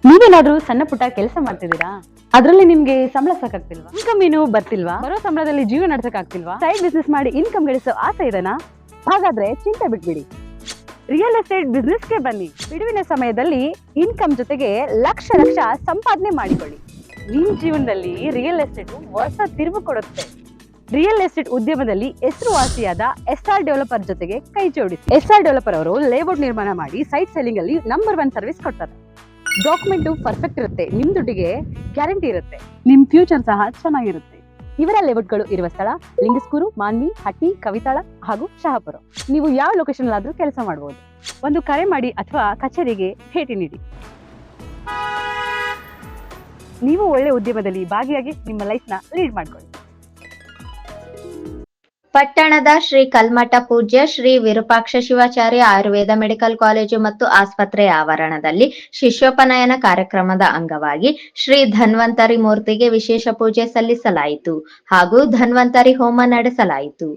ನೀವೇನಾದ್ರೂ ಸಣ್ಣ ಪುಟ್ಟ ಕೆಲಸ ಮಾಡ್ತಿದ್ದೀರಾ? ಅದ್ರಲ್ಲಿ ನಿಮ್ಗೆ ಸಂಬಳ ಸಾಕಾಗ್ತಿಲ್ವಾ? ಇನ್ಕಮ್ ಏನು ಬರ್ತಿಲ್ವಾ? ಬರೋ ಸಂಬಳದಲ್ಲಿ ಜೀವನ ನಡ್ಸಕ್ ಆಗ್ತಿಲ್ವಾ? ಸೈಡ್ ಬಿಸ್ನೆಸ್ ಮಾಡಿ ಇನ್ಕಮ್ ಗಳಿಸೋ ಆಸೆ ಇದೆನಾ? ಹಾಗಾದ್ರೆ ಚಿಂತೆ ಬಿಟ್ಬಿಡಿ, ರಿಯಲ್ ಎಸ್ಟೇಟ್ ಬಿಸ್ನೆಸ್ಗೆ ಬನ್ನಿ. ಬಿಡುವಿನ ಸಮಯದಲ್ಲಿ ಇನ್ಕಮ್ ಜೊತೆಗೆ ಲಕ್ಷ ಲಕ್ಷ ಸಂಪಾದನೆ ಮಾಡಿಕೊಳ್ಳಿ. ನಿಮ್ ಜೀವನದಲ್ಲಿ ರಿಯಲ್ ಎಸ್ಟೇಟ್ ಹೊಸ ತಿರುವು ಕೊಡುತ್ತೆ. ರಿಯಲ್ ಎಸ್ಟೇಟ್ ಉದ್ಯಮದಲ್ಲಿ ಹೆಸರುವಾಸಿಯಾದ ಎಸ್ಆರ್ ಡೆವಲಪರ್ ಜೊತೆಗೆ ಕೈ ಜೋಡಿಸಿ. ಎಸ್ಆರ್ ಡೆವಲಪರ್ ಅವರು ಲೇಔಟ್ ನಿರ್ಮಾಣ ಮಾಡಿ ಸೈಟ್ ಸೆಲ್ಲಿಂಗ್ ಅಲ್ಲಿ ನಂಬರ್ 1 ಸರ್ವಿಸ್ ಕೊಡ್ತಾರೆ. ಡಾಕ್ಯುಮೆಂಟ್ ಪರ್ಫೆಕ್ಟ್ ಇರುತ್ತೆ, ನಿಮ್ ದುಡ್ಡಿಗೆ ಗ್ಯಾರಂಟಿ ಇರುತ್ತೆ, ನಿಮ್ ಫ್ಯೂಚರ್ ಸಹ ಚೆನ್ನಾಗಿರುತ್ತೆ. ಇವರ ಲೇಔಟ್ಗಳು ಇರುವ ಸ್ಥಳ ಲಿಂಗಸ್ಕೂರು, ಮಾನ್ವಿ, ಹಟ್ಟಿ, ಕವಿತಾಳ ಹಾಗೂ ಶಹಾಪುರ. ನೀವು ಯಾವ ಲೊಕೇಶನ್ ಆದ್ರೂ ಕೆಲಸ ಮಾಡಬಹುದು. ಒಂದು ಕರೆ ಮಾಡಿ ಅಥವಾ ಕಚೇರಿಗೆ ಭೇಟಿ ನೀಡಿ. ನೀವು ಒಳ್ಳೆ ಉದ್ಯಮದಲ್ಲಿ ಭಾಗಿಯಾಗಿ ನಿಮ್ಮ ಲೈಫ್ ನ ಲೀಡ್ ಮಾಡ್ಕೊಳ್ಳಿ. ಪಟ್ಟಣದ ಶ್ರೀ ಕಲ್ಮಠ ಪೂಜ್ಯ ಶ್ರೀ ವಿರೂಪಾಕ್ಷ ಶಿವಾಚಾರ್ಯ ಆಯುರ್ವೇದ ಮೆಡಿಕಲ್ ಕಾಲೇಜು ಮತ್ತು ಆಸ್ಪತ್ರೆಯ ಆವರಣದಲ್ಲಿ ಶಿಷ್ಯೋಪನಯನ ಕಾರ್ಯಕ್ರಮದ ಅಂಗವಾಗಿ ಶ್ರೀ ಧನ್ವಂತರಿ ಮೂರ್ತಿಗೆ ವಿಶೇಷ ಪೂಜೆ ಸಲ್ಲಿಸಲಾಯಿತು ಹಾಗೂ ಧನ್ವಂತರಿ ಹೋಮ ನಡೆಸಲಾಯಿತು.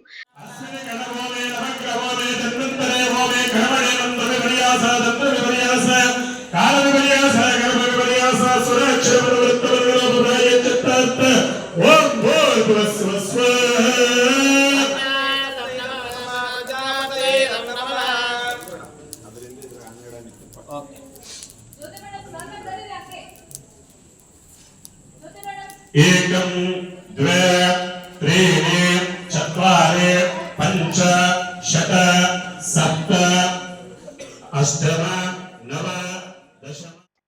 एकं द्वे त्रीणि चत्वारि पञ्च षट् सप्त अष्टम नव दश.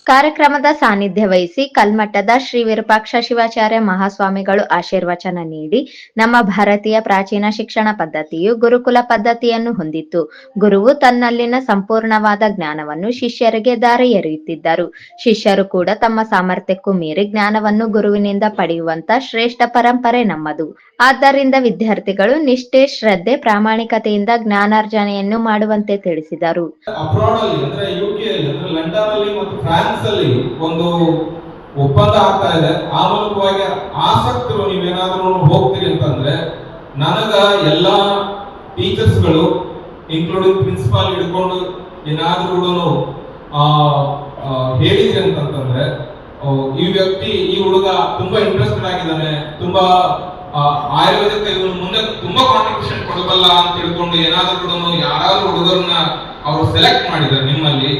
ಕಾರ್ಯಕ್ರಮದ ಸಾನ್ನಿಧ್ಯ ವಹಿಸಿ ಕಲ್ಮಠದ ಶ್ರೀ ವಿರೂಪಾಕ್ಷ ಶಿವಾಚಾರ್ಯ ಮಹಾಸ್ವಾಮಿಗಳು ಆಶೀರ್ವಚನ ನೀಡಿ, ನಮ್ಮ ಭಾರತೀಯ ಪ್ರಾಚೀನ ಶಿಕ್ಷಣ ಪದ್ಧತಿಯು ಗುರುಕುಲ ಪದ್ಧತಿಯನ್ನು ಹೊಂದಿತ್ತು. ಗುರುವು ತನ್ನಲ್ಲಿನ ಸಂಪೂರ್ಣವಾದ ಜ್ಞಾನವನ್ನು ಶಿಷ್ಯರಿಗೆ ದಾರಿ ಎರೆಯುತ್ತಿದ್ದರು. ಶಿಷ್ಯರು ಕೂಡ ತಮ್ಮ ಸಾಮರ್ಥ್ಯಕ್ಕೂ ಮೀರಿ ಜ್ಞಾನವನ್ನು ಗುರುವಿನಿಂದ ಪಡೆಯುವಂತ ಶ್ರೇಷ್ಠ ಪರಂಪರೆ ನಮ್ಮದು. ಆದ್ದರಿಂದ ವಿದ್ಯಾರ್ಥಿಗಳು ನಿಷ್ಠೆ, ಶ್ರದ್ಧೆ, ಪ್ರಾಮಾಣಿಕತೆಯಿಂದ ಜ್ಞಾನಾರ್ಜನೆಯನ್ನು ಮಾಡುವಂತೆ ತಿಳಿಸಿದರು. ಅಲ್ಲಿ ಒಂದು ಒಪ್ಪಂದ ಆಗ್ತಾ ಇದೆ. ಆ ಮೂಲಕವಾಗಿ ಆಸಕ್ತರು ನೀವೇನಾದ್ರೂ ಹೋಗ್ತೀರಿ ಅಂತಂದ್ರೆ ನನಗ ಎಲ್ಲಾ ಟೀಚರ್ಸ್ಗಳು ಇನ್ಕ್ಲೂಡಿಂಗ್ ಪ್ರಿನ್ಸಿಪಾಲ್ ಹಿಡ್ಕೊಂಡು ಏನಾದ್ರೂ ಹೇಳಿದ್ರಿ ಅಂತಂದ್ರೆ ಈ ವ್ಯಕ್ತಿ, ಈ ಹುಡುಗ ತುಂಬಾ ಇಂಟ್ರೆಸ್ಟೆಡ್ ಆಗಿದ್ದಾನೆ, ತುಂಬಾ ಆಯುರ್ವೇದಕ್ಕೆ ಇವನು ಮುಂದೆ ತುಂಬಾ ಕಾಂಟ್ರಿಬ್ಯೂಷನ್ ಕೊಡಬಲ್ಲ ಅಂತ ತಿಳ್ಕೊಂಡು ಏನಾದ್ರೂ ಯಾರಾದ್ರೂ ಹುಡುಗರನ್ನ ಅವರು ಸೆಲೆಕ್ಟ್ ಮಾಡಿದ್ದಾರೆ ನಿಮ್ಮಲ್ಲಿ,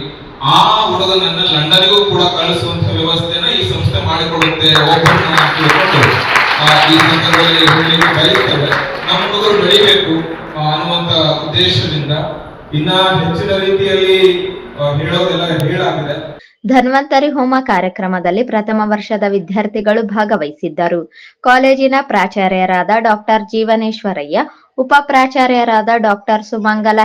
ಆ ಹುಡುಗನನ್ನ ಲಂಡನ್ಗೂ ಕೂಡ ಕಳಿಸುವಂತ ವ್ಯವಸ್ಥೆನ ಈ ಸಂಸ್ಥೆ ಮಾಡಿಕೊಡುತ್ತೆ. ಈ ಸಂದರ್ಭದಲ್ಲಿ ಬಯಸ್ತೇವೆ ನಮ್ಮ ಹುಡುಗರು ಬೆಳಿಬೇಕು ಅನ್ನುವಂತ ಉದ್ದೇಶದಿಂದ ಇನ್ನ ಹೆಚ್ಚಿನ ರೀತಿಯಲ್ಲಿ ಹೇಳೋದೆಲ್ಲ ಹೇಳಾಗಿದೆ. ಧನ್ವಂತರಿ ಹೋಮ ಕಾರ್ಯಕ್ರಮದಲ್ಲಿ ಪ್ರಥಮ ವರ್ಷದ ವಿದ್ಯಾರ್ಥಿಗಳು ಭಾಗವಹಿಸಿದ್ದರು. ಕಾಲೇಜಿನ ಪ್ರಾಚಾರ್ಯರಾದ ಡಾಕ್ಟರ್ ಜೀವನೇಶ್ವರಯ್ಯ, ಉಪ ಪ್ರಾಚಾರ್ಯರಾದ ಡಾಕ್ಟರ್ ಸುಮಂಗಲ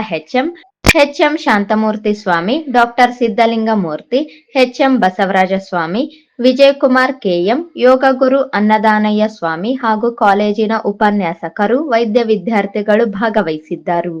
ಎಚ್ಎಂ ಶಾಂತಮೂರ್ತಿ ಸ್ವಾಮಿ, ಡಾಕ್ಟರ್ ಸಿದ್ದಲಿಂಗಮೂರ್ತಿ, ಎಚ್ಎಂ ಬಸವರಾಜ ಸ್ವಾಮಿ, ವಿಜಯಕುಮಾರ್ ಕೆಎಂ, ಯೋಗ ಗುರು ಅನ್ನದಾನಯ್ಯ ಸ್ವಾಮಿ ಹಾಗೂ ಕಾಲೇಜಿನ ಉಪನ್ಯಾಸಕರು, ವೈದ್ಯ ವಿದ್ಯಾರ್ಥಿಗಳು ಭಾಗವಹಿಸಿದ್ದರು.